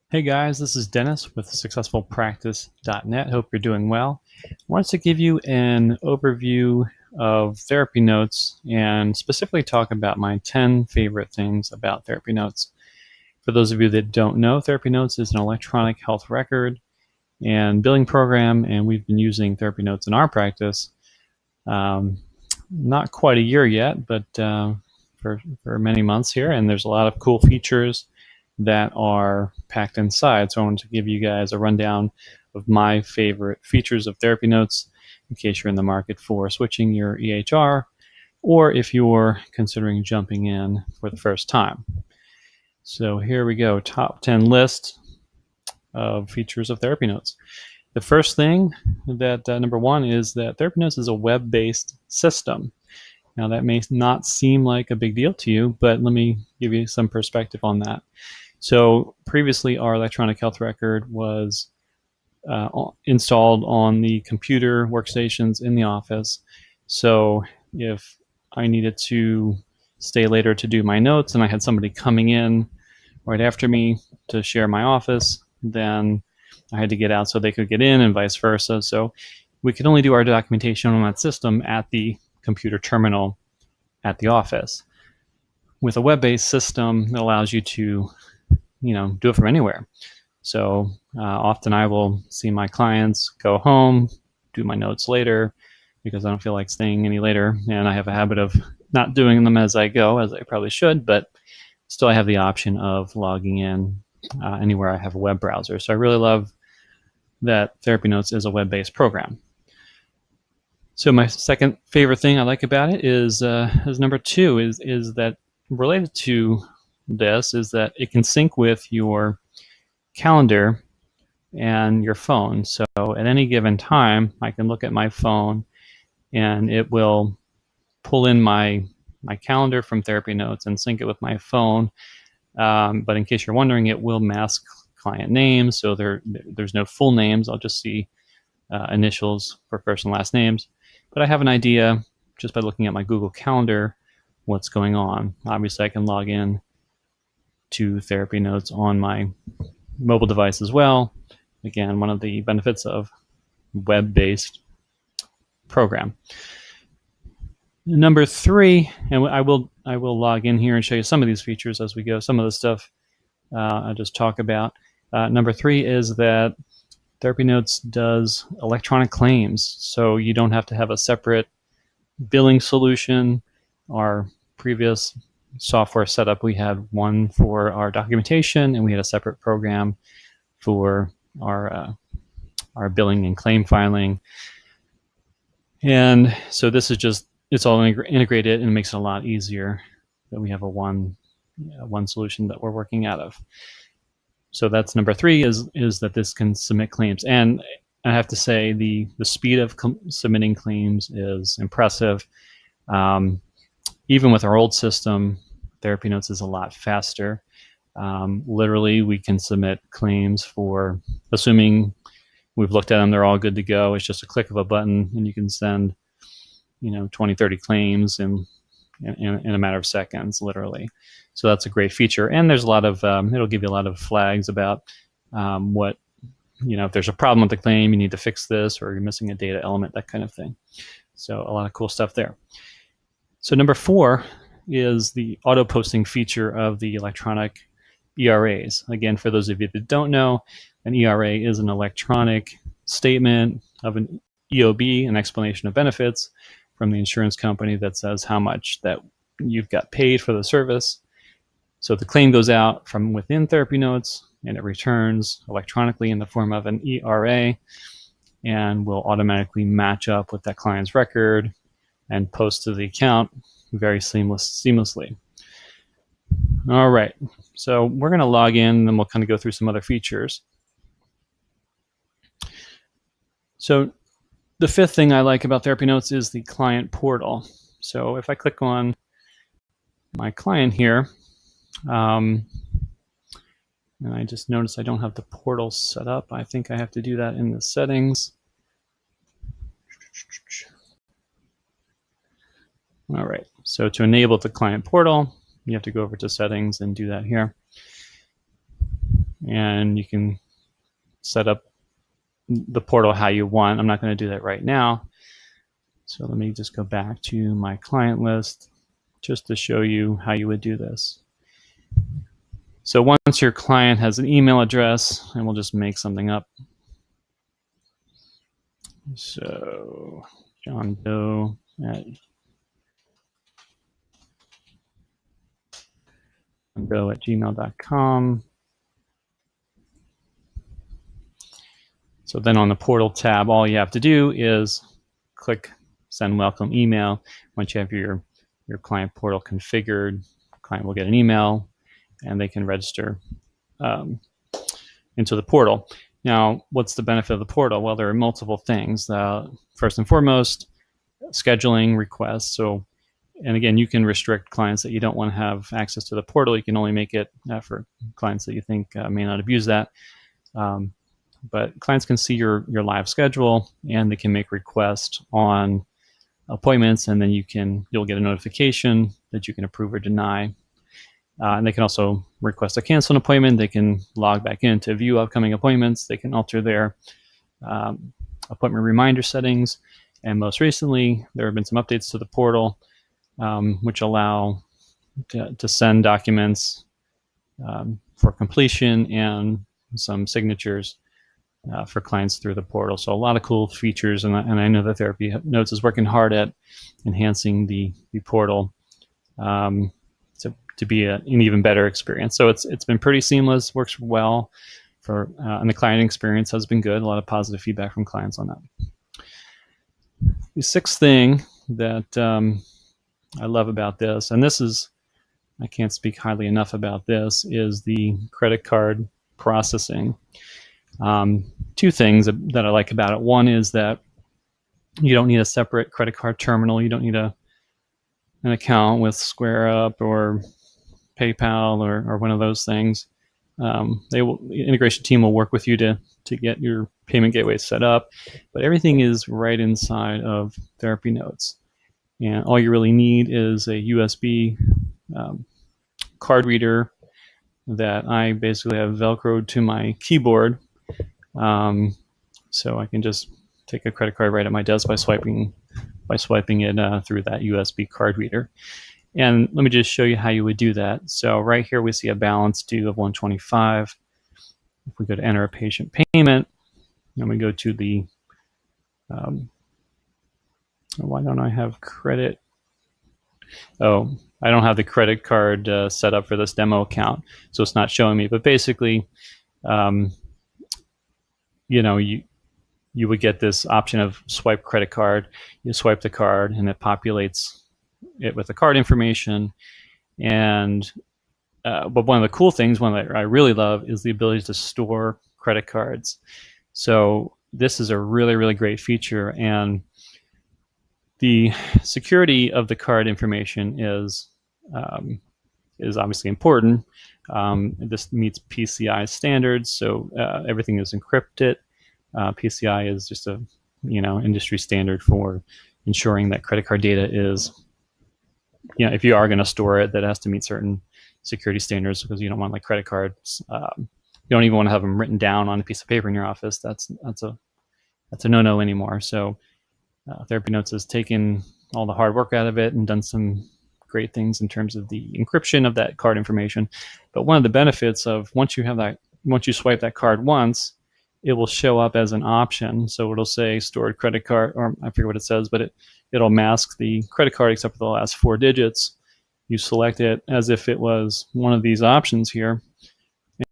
Hey guys, this is Dennis with successfulpractice.net. Hope you're doing well. I wanted to give you an overview of Therapy Notes and specifically talk about my 10 favorite things about Therapy Notes. For those of you that don't know, Therapy Notes is an electronic health record and billing program, and we've been using Therapy Notes in our practice. Not quite a year yet, but for many months here, and there's a lot of cool features that are packed inside. So I wanted to give you guys a rundown of my favorite features of Therapy Notes in case you're in the market for switching your EHR or if you're considering jumping in for the first time. So here we go, top 10 list of features of Therapy Notes. The first thing that number one is that Therapy Notes is a web-based system. Now that may not seem like a big deal to you, but let me give you some perspective on that. So previously our electronic health record was installed on the computer workstations in the office. So if I needed to stay later to do my notes and I had somebody coming in right after me to share my office, then I had to get out so they could get in and vice versa. So we could only do our documentation on that system at the computer terminal at the office. With a web-based system, it allows you to do it from anywhere. So often I will see my clients, go home, do my notes later because I don't feel like staying any later, and I have a habit of not doing them as I go, as I probably should, but still I have the option of logging in anywhere I have a web browser. So I really love that Therapy Notes is a web-based program. So my second favorite thing I like about it is number two, is that related to this is that it can sync with your calendar and your phone. So at any given time, I can look at my phone and it will pull in my calendar from Therapy Notes and sync it with my phone. But in case you're wondering, it will mask client names, so there's no full names. I'll just see initials for first and last names. But I have an idea just by looking at my Google Calendar what's going on. Obviously, I can log in to Therapy Notes on my mobile device as well. Again, one of the benefits of web-based program. Number three, and I will log in here and show you some of these features as we go. Some of the stuff I'll just talk about. Number three is that Therapy Notes does electronic claims, so you don't have to have a separate billing solution. Our previous software setup, we had one for our documentation, and we had a separate program for our billing and claim filing. And so this is just, it's all integrated and it makes it a lot easier that we have a one solution that we're working out of. So that's number three, is that this can submit claims. And I have to say the speed of submitting claims is impressive. Even with our old system, Therapy Notes is a lot faster. Literally, we can submit claims for, assuming we've looked at them, they're all good to go. It's just a click of a button and you can send 20, 30 claims in a matter of seconds, literally. So that's a great feature. And there's a lot of, it'll give you a lot of flags about what, if there's a problem with the claim, you need to fix this, or you're missing a data element, that kind of thing. So a lot of cool stuff there. So number four is the auto posting feature of the electronic ERAs. Again, for those of you that don't know, an ERA is an electronic statement of an EOB, an explanation of benefits from the insurance company that says how much that you've got paid for the service. So the claim goes out from within Therapy Notes and it returns electronically in the form of an ERA and will automatically match up with that client's record and post to the account very seamlessly. All right, so we're going to log in and then we'll kind of go through some other features. So the fifth thing I like about Therapy Notes is the client portal. So if I click on my client here, and I just noticed I don't have the portal set up. I think I have to do that in the settings. All right, so to enable the client portal, you have to go over to settings and do that here. and you can set up the portal how you want. I'm not going to do that right now. So let me just go back to my client list just to show you how you would do this. So once your client has an email address, and we'll just make something up. So John Doe at gmail.com. So then on the portal tab, all you have to do is click send welcome email. Once you have your client portal configured, client will get an email and they can register into the portal. Now, what's the benefit of the portal? Well, there are multiple things. First and foremost, scheduling requests. So, and again, you can restrict clients that you don't want to have access to the portal. You can only make it for clients that you think may not abuse that. But clients can see your live schedule, and they can make requests on appointments, and then you'll get a notification that you can approve or deny. And they can also request to cancel an appointment. They can log back in to view upcoming appointments. They can alter their appointment reminder settings. And most recently, there have been some updates to the portal, which allow to send documents for completion and some signatures for clients through the portal. So a lot of cool features, and I know that TherapyNotes is working hard at enhancing the portal to be an even better experience. So it's been pretty seamless, works well and the client experience has been good. A lot of positive feedback from clients on that. The sixth thing that I love about this, and I can't speak highly enough about this, is the credit card processing. Two things that I like about it. One is that you don't need a separate credit card terminal. You don't need an account with SquareUp or PayPal or one of those things. The integration team will work with you to get your payment gateway set up, but everything is right inside of TherapyNotes. And all you really need is a USB card reader that I basically have Velcroed to my keyboard. So I can just take a credit card right at my desk by swiping it through that USB card reader. And let me just show you how you would do that. So right here we see a balance due of $125. If we go to enter a patient payment, and we go to the why don't I have credit? Oh, I don't have the credit card set up for this demo account, so it's not showing me. But basically, you would get this option of swipe credit card. You swipe the card, and it populates it with the card information. And but one of the cool things, one that I really love, is the ability to store credit cards. So this is a really, really great feature, and the security of the card information is obviously important. This meets PCI standards, so everything is encrypted. PCI is just a industry standard for ensuring that credit card data is, if you are going to store it, that has to meet certain security standards, because you don't want credit cards. You don't even want to have them written down on a piece of paper in your office. That's a no-no anymore. So TherapyNotes has taken all the hard work out of it and done some great things in terms of the encryption of that card information. But one of the benefits of once you swipe that card once, it will show up as an option. So it'll say stored credit card, or I forget what it says, but it'll mask the credit card except for the last 4 digits. You select it as if it was one of these options here,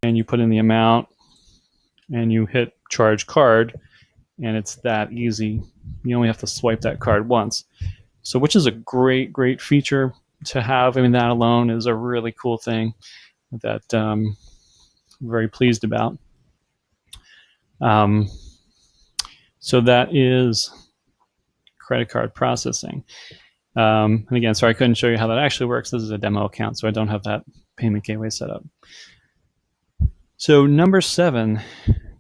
and you put in the amount, and you hit charge card, and it's that easy. You only have to swipe that card once. So which is a great, great feature to have. I mean, that alone is a really cool thing that I'm very pleased about. So that is credit card processing. And again, sorry, I couldn't show you how that actually works. This is a demo account, so I don't have that payment gateway set up. So number 7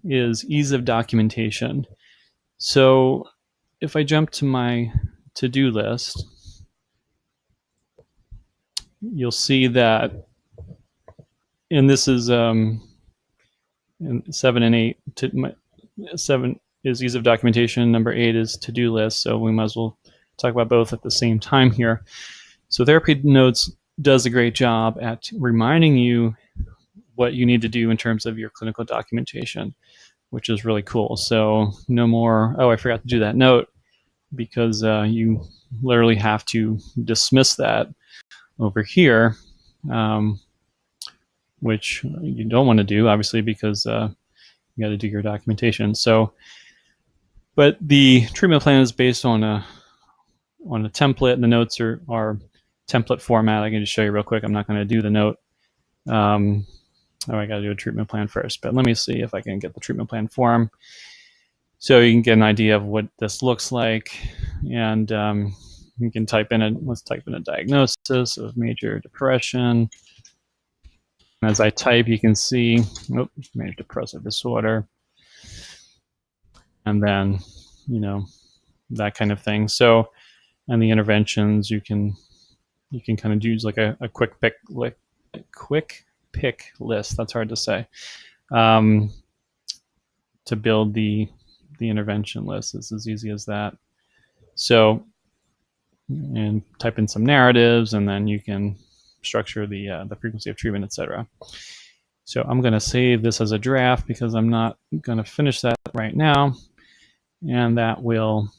is ease of documentation. So if I jump to my to-do list, you'll see that, and this is And 7 and 8, 7 is ease of documentation. Number 8 is to-do list. So we might as well talk about both at the same time here. So TherapyNotes does a great job at reminding you what you need to do in terms of your clinical documentation, which is really cool. So no more, oh, I forgot to do that note, because you literally have to dismiss that over here, which you don't want to do, obviously, because you got to do your documentation. So, but the treatment plan is based on a template, and the notes are template format. I can just show you real quick. I'm not going to do the note. I got to do a treatment plan first, but let me see if I can get the treatment plan form, so you can get an idea of what this looks like. And you can type in let's type in a diagnosis of major depression. As I type, you can see, major depressive disorder, and then, that kind of thing. So, and the interventions, you can kind of use like a quick pick list. That's hard to say. To build the intervention list. It's as easy as that. So, and type in some narratives, and then you can structure the frequency of treatment, etc. So I'm going to save this as a draft because I'm not going to finish that right now, and that will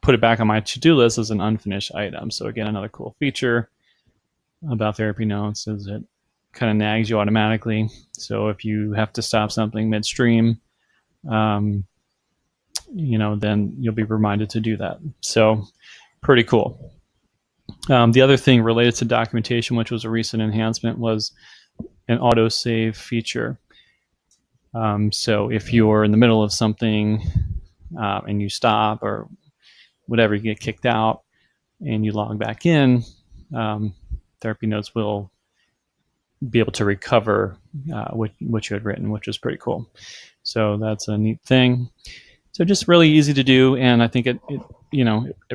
put it back on my to-do list as an unfinished item. So again, another cool feature about TherapyNotes is it kind of nags you automatically. So if you have to stop something midstream, then you'll be reminded to do that. So pretty cool. The other thing related to documentation, which was a recent enhancement, was an autosave feature. So if you're in the middle of something and you stop or whatever, you get kicked out and you log back in, TherapyNotes will be able to recover what you had written, which is pretty cool. So that's a neat thing. So just really easy to do, and I think it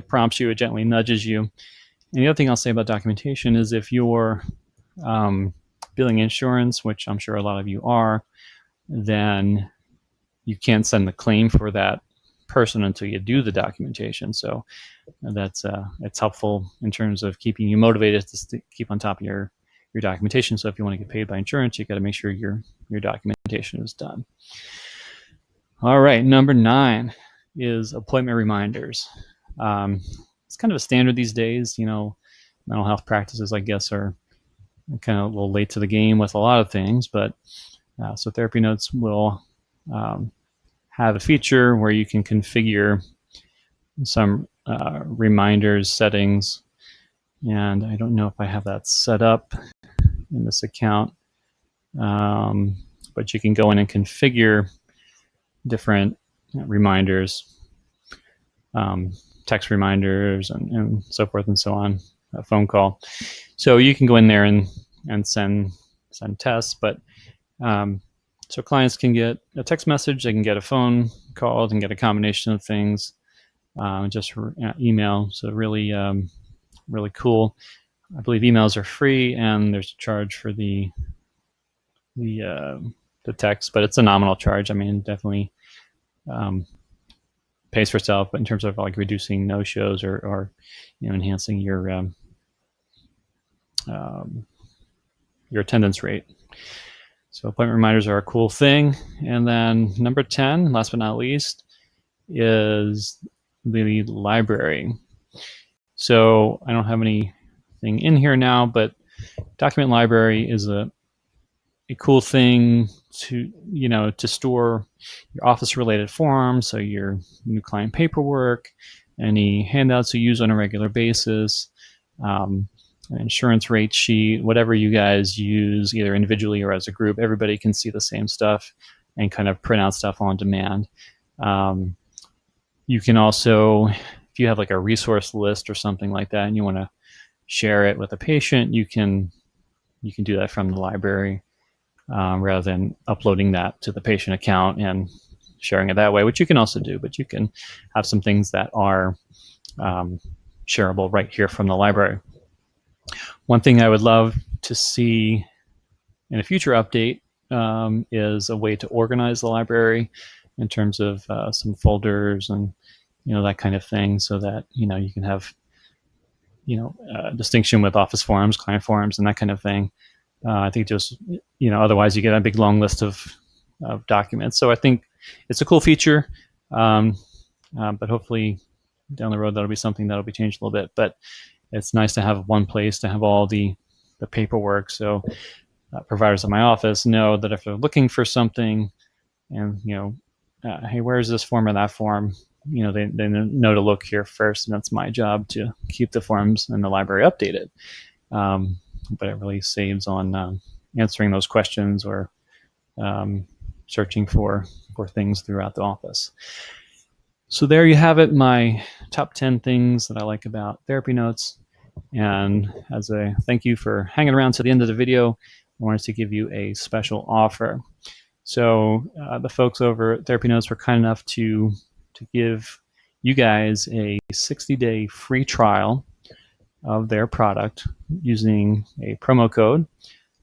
prompts you, it gently nudges you. And the other thing I'll say about documentation is if you're billing insurance, which I'm sure a lot of you are, then you can't send the claim for that person until you do the documentation. So that's it's helpful in terms of keeping you motivated to keep on top of your documentation. So if you want to get paid by insurance, you got to make sure your documentation is done. All right, number 9 is appointment reminders. It's kind of a standard these days. Mental health practices, I guess, are kind of a little late to the game with a lot of things, but so TherapyNotes will have a feature where you can configure some reminders settings, and I don't know if I have that set up in this account, but you can go in and configure different reminders, text reminders, and so forth and so on, a phone call. So you can go in there and send tests, but so clients can get a text message, they can get a phone call, they can get a combination of things, just email. So really, really cool. I believe emails are free, and there's a charge for the text, but it's a nominal charge. I mean, definitely pays for itself, but in terms of like reducing no-shows or enhancing your attendance rate. So appointment reminders are a cool thing. And then number 10, last but not least, is the library. So I don't have anything in here now, but document library is a cool thing to store your office related forms, so your new client paperwork, any handouts you use on a regular basis, an insurance rate sheet, whatever you guys use either individually or as a group. Everybody can see the same stuff and kind of print out stuff on demand. You can also, if you have like a resource list or something like that and you want to share it with a patient, you can do that from the library. Rather than uploading that to the patient account and sharing it that way, which you can also do, but you can have some things that are shareable right here from the library. One thing I would love to see in a future update is a way to organize the library in terms of some folders and that kind of thing, so that you can have distinction with Office forms, client forms, and that kind of thing. I think just otherwise you get a big long list of documents. So I think it's a cool feature, but hopefully down the road that'll be something that'll be changed a little bit. But it's nice to have one place to have all the paperwork. So providers at my office know that if they're looking for something, and hey, where's this form or that form? They know to look here first, and that's my job to keep the forms in the library updated. But it really saves on answering those questions or searching for things throughout the office. So there you have it, my top 10 things that I like about TherapyNotes. And as a thank you for hanging around to the end of the video, I wanted to give you a special offer. So the folks over at TherapyNotes were kind enough to give you guys a 60-day free trial of their product using a promo code.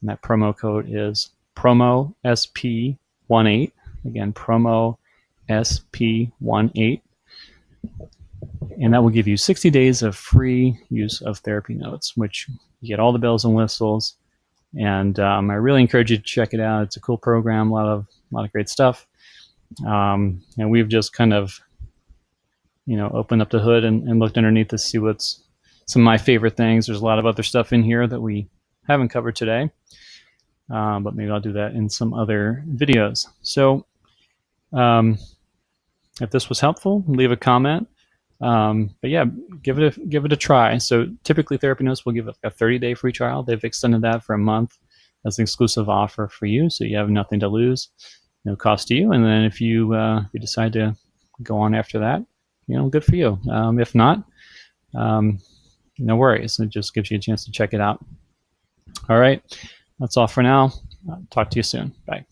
And that promo code is promo SP18. Again, promo SP18. And that will give you 60 days of free use of TherapyNotes, which you get all the bells and whistles. And I really encourage you to check it out. It's a cool program, a lot of great stuff. And we've just kind of, opened up the hood and looked underneath to see what's some of my favorite things. There's a lot of other stuff in here that we haven't covered today, but maybe I'll do that in some other videos. So if this was helpful, leave a comment. But yeah, give it a try. So typically TherapyNotes will give a 30-day free trial. They've extended that for a month as an exclusive offer for you, so you have nothing to lose, no cost to you. And then if you decide to go on after that, good for you. If not, no worries. It just gives you a chance to check it out. All right, that's all for now. Talk to you soon. Bye.